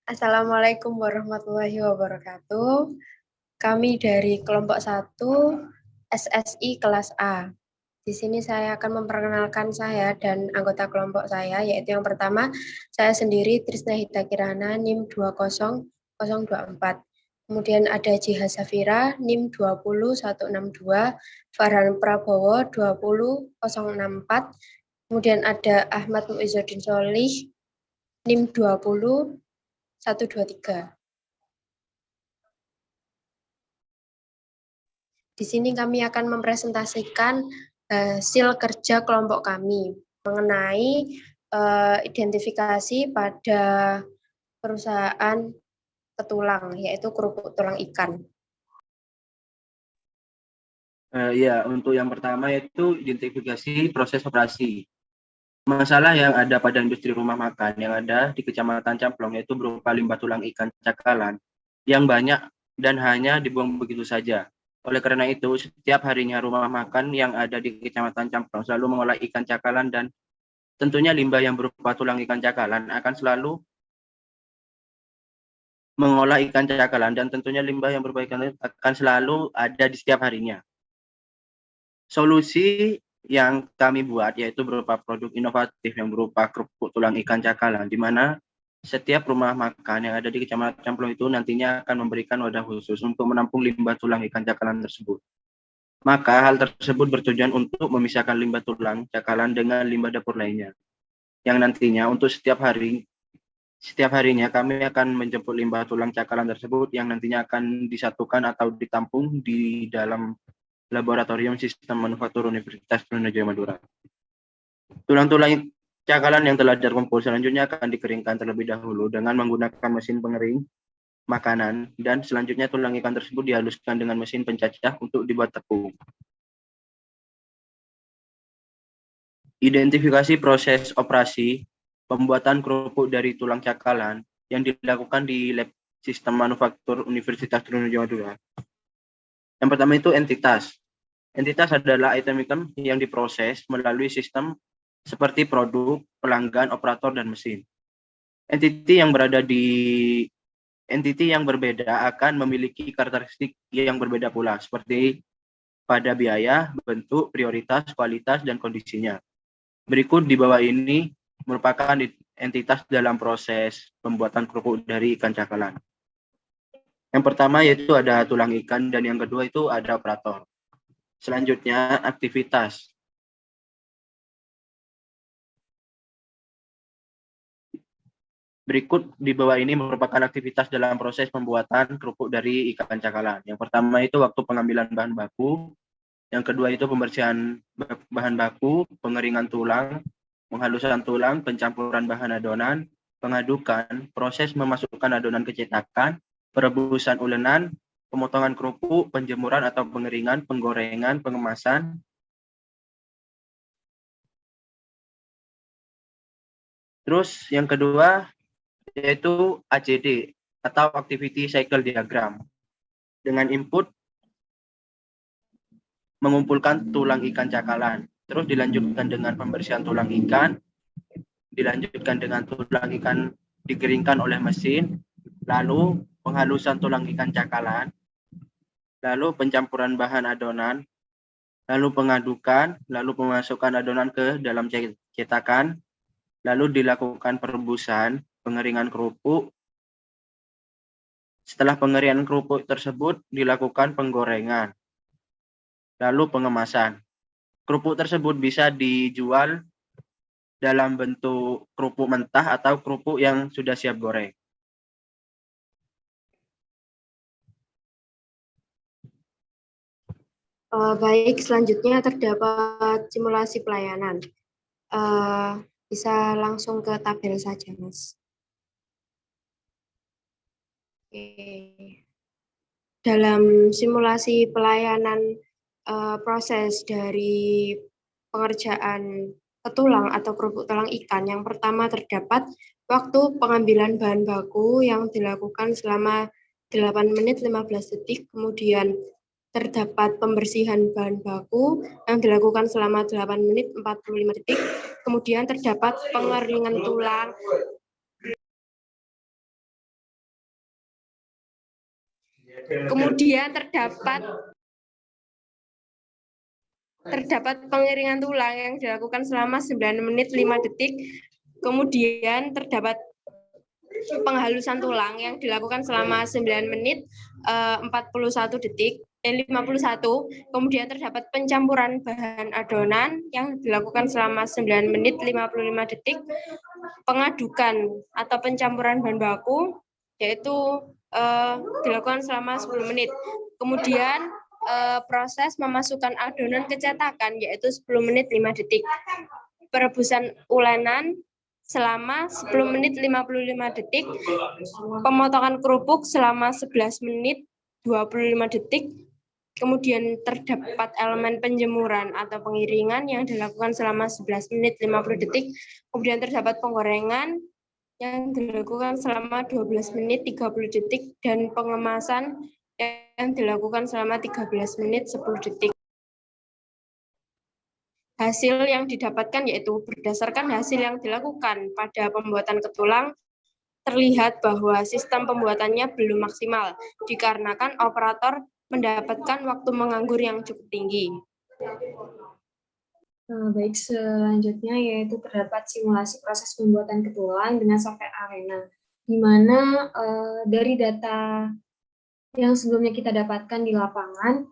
Assalamualaikum warahmatullahi wabarakatuh. Kami dari kelompok 1 SSI kelas A. Di sini saya akan memperkenalkan saya dan anggota kelompok saya, yaitu yang pertama, saya sendiri Trisna Hita Kirana, NIM 20024. Kemudian ada Jiha Safira, NIM 20162, Farhan Prabowo 20064. Kemudian ada Ahmad Muizzuddin Sholih, NIM 20123. Di sini kami akan mempresentasikan hasil kerja kelompok kami mengenai identifikasi pada perusahaan petulang, yaitu kerupuk tulang ikan. Ya, untuk yang pertama yaitu identifikasi proses operasi. Masalah yang ada pada industri rumah makan yang ada di Kecamatan Camplong yaitu berupa limbah tulang ikan cakalan yang banyak dan hanya dibuang begitu saja. Oleh karena itu, setiap harinya rumah makan yang ada di Kecamatan Camplong selalu mengolah ikan cakalan dan tentunya limbah yang berupa tulang ikan cakalan akan selalu mengolah ikan cakalan dan tentunya limbah yang berupa ikan akan selalu ada di setiap harinya. Solusi yang kami buat yaitu berupa produk inovatif yang berupa kerupuk tulang ikan cakalan, di mana setiap rumah makan yang ada di Kecamatan Camplong itu nantinya akan memberikan wadah khusus untuk menampung limbah tulang ikan cakalan tersebut. Maka hal tersebut bertujuan untuk memisahkan limbah tulang cakalan dengan limbah dapur lainnya. Yang nantinya untuk setiap harinya kami akan menjemput limbah tulang cakalan tersebut yang nantinya akan disatukan atau ditampung di dalam Laboratorium Sistem Manufaktur Universitas Trunojoyo Madura. Tulang-tulang cakalan yang telah terkumpul selanjutnya akan dikeringkan terlebih dahulu dengan menggunakan mesin pengering makanan dan selanjutnya tulang ikan tersebut dihaluskan dengan mesin pencacah untuk dibuat tepung. Identifikasi proses operasi pembuatan kerupuk dari tulang cakalan yang dilakukan di Lab Sistem Manufaktur Universitas Trunojoyo Madura. Yang pertama itu entitas. Entitas adalah item-item yang diproses melalui sistem seperti produk, pelanggan, operator, dan mesin. Entiti yang berbeda akan memiliki karakteristik yang berbeda pula, seperti pada biaya, bentuk, prioritas, kualitas, dan kondisinya. Berikut di bawah ini merupakan entitas dalam proses pembuatan kerupuk dari ikan cakalan. Yang pertama yaitu ada tulang ikan, dan yang kedua itu ada operator. Selanjutnya, aktivitas. Berikut di bawah ini merupakan aktivitas dalam proses pembuatan kerupuk dari ikan cakalan. Yang pertama itu waktu pengambilan bahan baku. Yang kedua itu pembersihan bahan baku, pengeringan tulang, penghalusan tulang, pencampuran bahan adonan, pengadukan, proses memasukkan adonan ke cetakan, perebusan ulenan, pemotongan kerupuk, penjemuran atau pengeringan, penggorengan, pengemasan. Terus yang kedua yaitu ACD atau Activity Cycle Diagram. Dengan input mengumpulkan tulang ikan cakalan, terus dilanjutkan dengan pembersihan tulang ikan, dilanjutkan dengan tulang ikan dikeringkan oleh mesin, lalu penghalusan tulang ikan cakalan, lalu pencampuran bahan adonan, lalu pengadukan, lalu memasukkan adonan ke dalam cetakan, lalu dilakukan perebusan, pengeringan kerupuk. Setelah pengeringan kerupuk tersebut dilakukan penggorengan, lalu pengemasan. Kerupuk tersebut bisa dijual dalam bentuk kerupuk mentah atau kerupuk yang sudah siap goreng. Baik, selanjutnya terdapat simulasi pelayanan. Bisa langsung ke tabel saja, Mas. Oke. Dalam simulasi pelayanan proses dari pengerjaan petulang atau kerupuk tulang ikan, yang pertama terdapat waktu pengambilan bahan baku yang dilakukan selama 8 menit 15 detik, kemudian terdapat pembersihan bahan baku yang dilakukan selama 8 menit 45 detik, kemudian terdapat pengeringan tulang Kemudian terdapat pengiringan tulang yang dilakukan selama 9 menit 5 detik. Kemudian terdapat penghalusan tulang yang dilakukan selama 9 menit 41 detik. 51. Kemudian terdapat pencampuran bahan adonan yang dilakukan selama 9 menit 55 detik. Pengadukan atau pencampuran bahan baku yaitu dilakukan selama 10 menit. Kemudian proses memasukkan adonan ke cetakan yaitu 10 menit 5 detik. Perebusan ulenan selama 10 menit 55 detik. Pemotongan kerupuk selama 11 menit 25 detik. Kemudian terdapat elemen penjemuran atau pengiringan yang dilakukan selama 11 menit 50 detik. Kemudian terdapat penggorengan yang dilakukan selama 12 menit 30 detik dan pengemasan yang dilakukan selama 13 menit 10 detik. Hasil yang didapatkan yaitu berdasarkan hasil yang dilakukan pada pembuatan ketulang, terlihat bahwa sistem pembuatannya belum maksimal dikarenakan operator mendapatkan waktu menganggur yang cukup tinggi. Baik, selanjutnya yaitu terdapat simulasi proses pembuatan ketulang dengan software Arena, di mana dari data yang sebelumnya kita dapatkan di lapangan,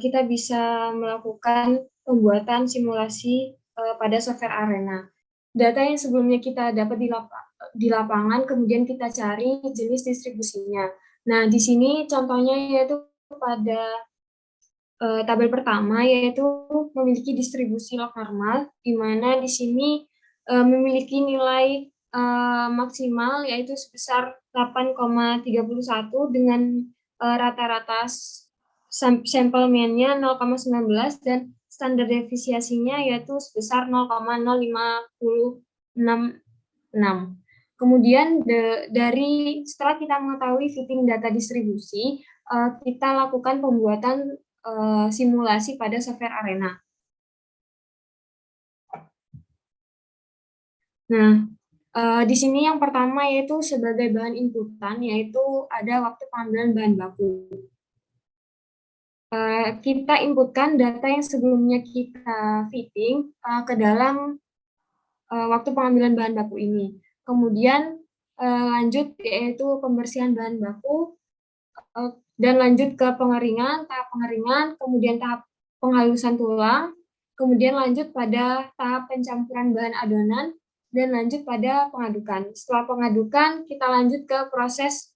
kita bisa melakukan pembuatan simulasi pada software Arena. Data yang sebelumnya kita dapat di lapangan, kemudian kita cari jenis distribusinya. Nah, di sini contohnya yaitu pada tabel pertama, yaitu memiliki distribusi log normal, di mana di sini memiliki nilai maksimal yaitu sebesar 8,31 dengan rata-rata sampel mean-nya 0,19 dan standar defisiasinya yaitu sebesar 0,0566. Kemudian setelah kita mengetahui fitting data distribusi, kita lakukan pembuatan simulasi pada software Arena. Nah, di sini yang pertama yaitu sebagai bahan inputan, yaitu ada waktu pengambilan bahan baku. Kita inputkan data yang sebelumnya kita fitting ke dalam waktu pengambilan bahan baku ini. Kemudian lanjut yaitu pembersihan bahan baku, dan lanjut ke pengeringan, tahap pengeringan, kemudian tahap penghalusan tulang, kemudian lanjut pada tahap pencampuran bahan adonan, dan lanjut pada pengadukan. Setelah pengadukan, kita lanjut ke proses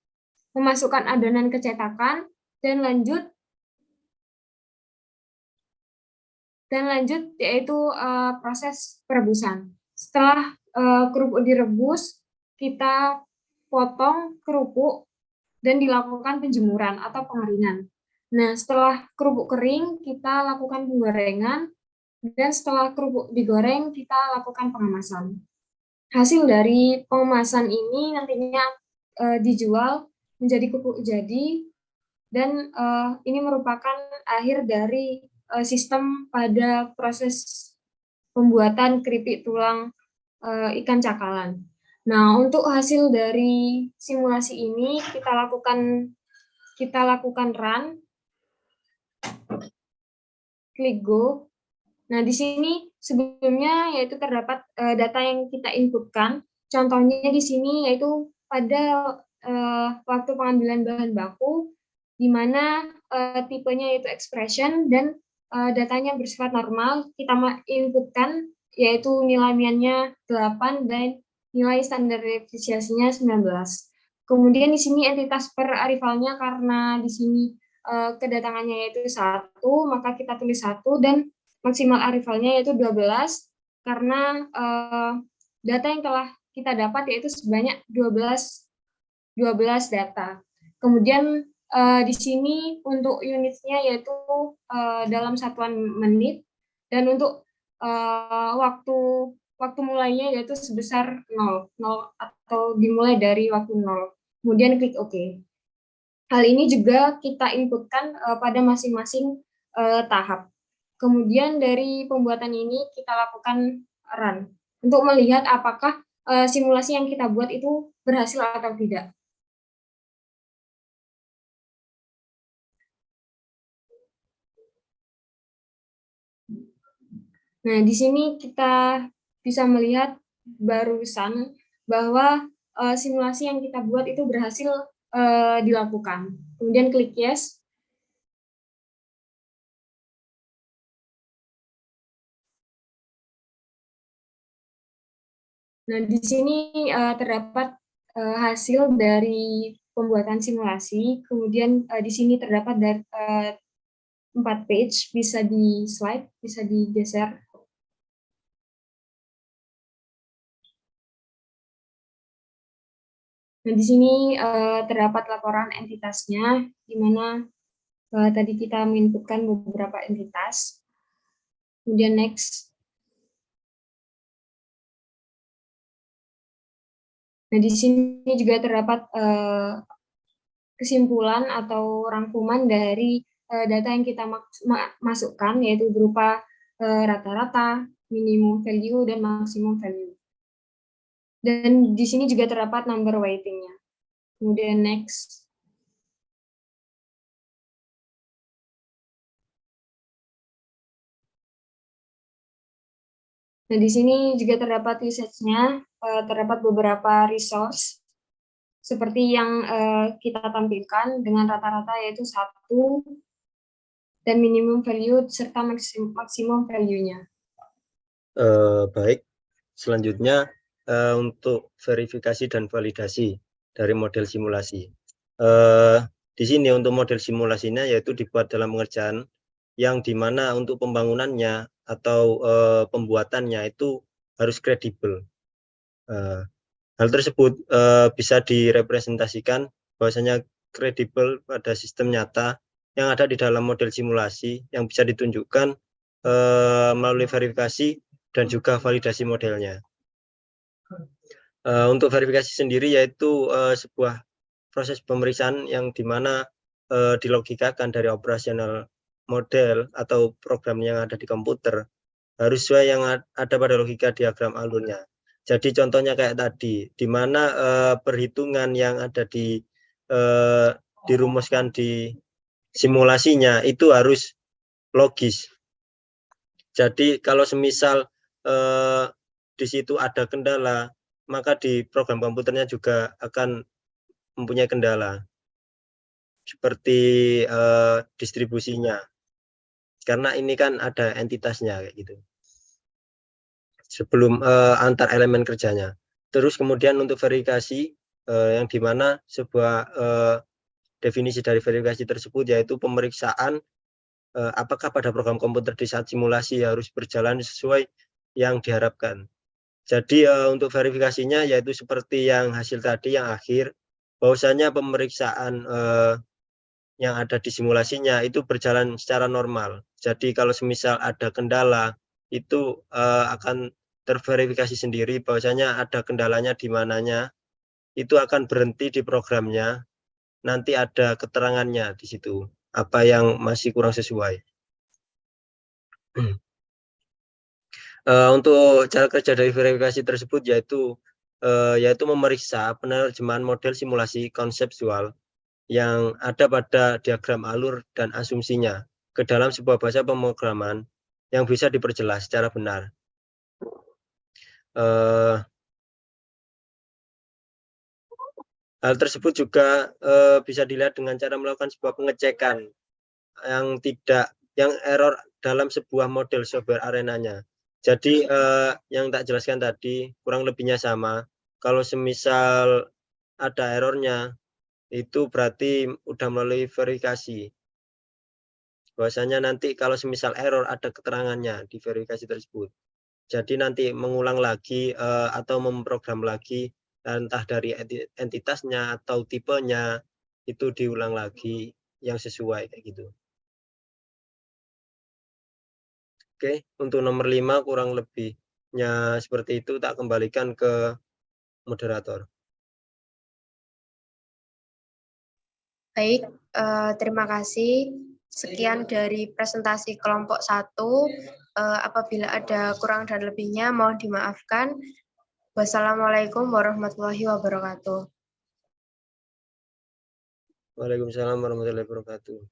memasukkan adonan ke cetakan, dan lanjut yaitu proses perebusan. Setelah kerupuk direbus, kita potong kerupuk dan dilakukan penjemuran atau pengeringan. Nah, setelah kerupuk kering, kita lakukan penggorengan, dan setelah kerupuk digoreng, kita lakukan pengemasan. Hasil dari pengemasan ini nantinya dijual menjadi kerupuk jadi, dan ini merupakan akhir dari sistem pada proses pembuatan keripik tulang ikan cakalang. Nah, untuk hasil dari simulasi ini kita lakukan run, klik go. Nah, di sini sebelumnya yaitu terdapat data yang kita inputkan. Contohnya di sini yaitu pada waktu pengambilan bahan baku, di mana tipenya yaitu expression dan datanya bersifat normal. Kita inputkan yaitu nilai mean-nya 8 dan nilai standar defisiasinya 19. Kemudian di sini entitas per arrivalnya karena di sini kedatangannya yaitu 1, maka kita tulis 1, dan maksimal arrivalnya yaitu 12 karena data yang telah kita dapat yaitu sebanyak 12 data. Kemudian di sini untuk unitnya yaitu dalam satuan menit, dan untuk waktu mulainya yaitu sebesar 0 atau dimulai dari waktu 0. Kemudian klik OK. Hal ini juga kita inputkan pada masing-masing tahap. Kemudian dari pembuatan ini kita lakukan run untuk melihat apakah simulasi yang kita buat itu berhasil atau tidak. Nah, di sini kita bisa melihat barusan bahwa simulasi yang kita buat itu berhasil dilakukan. Kemudian klik yes. Nah, di sini terdapat hasil dari pembuatan simulasi. Kemudian di sini terdapat dari 4 page, bisa di slide, bisa digeser. Nah, di sini terdapat laporan entitasnya, di mana tadi kita menginputkan beberapa entitas. Kemudian next. Nah, di sini juga terdapat kesimpulan atau rangkuman dari data yang kita masukkan, yaitu berupa rata-rata, minimum value, dan maksimum value. Dan di sini juga terdapat number weighting-nya. Kemudian next. Nah, di sini juga terdapat usage-nya, terdapat beberapa resource, seperti yang kita tampilkan dengan rata-rata yaitu 1, dan minimum value serta maksimum value-nya. Baik, selanjutnya untuk verifikasi dan validasi dari model simulasi. Di sini untuk model simulasinya yaitu dibuat dalam pengerjaan yang dimana untuk pembangunannya atau pembuatannya itu harus kredibel. Hal tersebut bisa direpresentasikan bahwasanya kredibel pada sistem nyata yang ada di dalam model simulasi yang bisa ditunjukkan melalui verifikasi dan juga validasi modelnya. Untuk verifikasi sendiri yaitu sebuah proses pemeriksaan yang dimana dilogikakan dari operasional model atau program yang ada di komputer harus sesuai yang ada pada logika diagram alurnya. Jadi contohnya kayak tadi, di mana perhitungan yang ada dirumuskan di simulasinya itu harus logis. Jadi kalau semisal di situ ada kendala, maka di program komputernya juga akan mempunyai kendala seperti distribusinya, karena ini kan ada entitasnya kayak gitu sebelum antar elemen kerjanya. Terus kemudian untuk verifikasi yang dimana sebuah definisi dari verifikasi tersebut yaitu pemeriksaan apakah pada program komputer di saat simulasi harus berjalan sesuai yang diharapkan. Jadi untuk verifikasinya yaitu seperti yang hasil tadi yang akhir, bahwasanya pemeriksaan yang ada di simulasinya itu berjalan secara normal. Jadi kalau semisal ada kendala itu akan terverifikasi sendiri bahwasanya ada kendalanya di mananya, itu akan berhenti di programnya, nanti ada keterangannya di situ apa yang masih kurang sesuai. Untuk cara kerja dari verifikasi tersebut yaitu memeriksa penerjemahan model simulasi konseptual yang ada pada diagram alur dan asumsinya ke dalam sebuah bahasa pemrograman yang bisa diperjelas secara benar. Hal tersebut juga bisa dilihat dengan cara melakukan sebuah pengecekan yang error dalam sebuah model software arenanya. Jadi yang tak jelaskan tadi kurang lebihnya sama. Kalau semisal ada errornya itu berarti udah melalui verifikasi. Bahwasanya nanti kalau semisal error ada keterangannya di verifikasi tersebut. Jadi nanti mengulang lagi atau memprogram lagi entah dari entitasnya atau tipenya itu diulang lagi yang sesuai kayak gitu. Oke, untuk nomor 5 kurang lebihnya seperti itu, tak kembalikan ke moderator. Baik, terima kasih. Sekian dari presentasi kelompok 1. Apabila ada kurang dan lebihnya, mohon dimaafkan. Wassalamualaikum warahmatullahi wabarakatuh. Waalaikumsalam warahmatullahi wabarakatuh.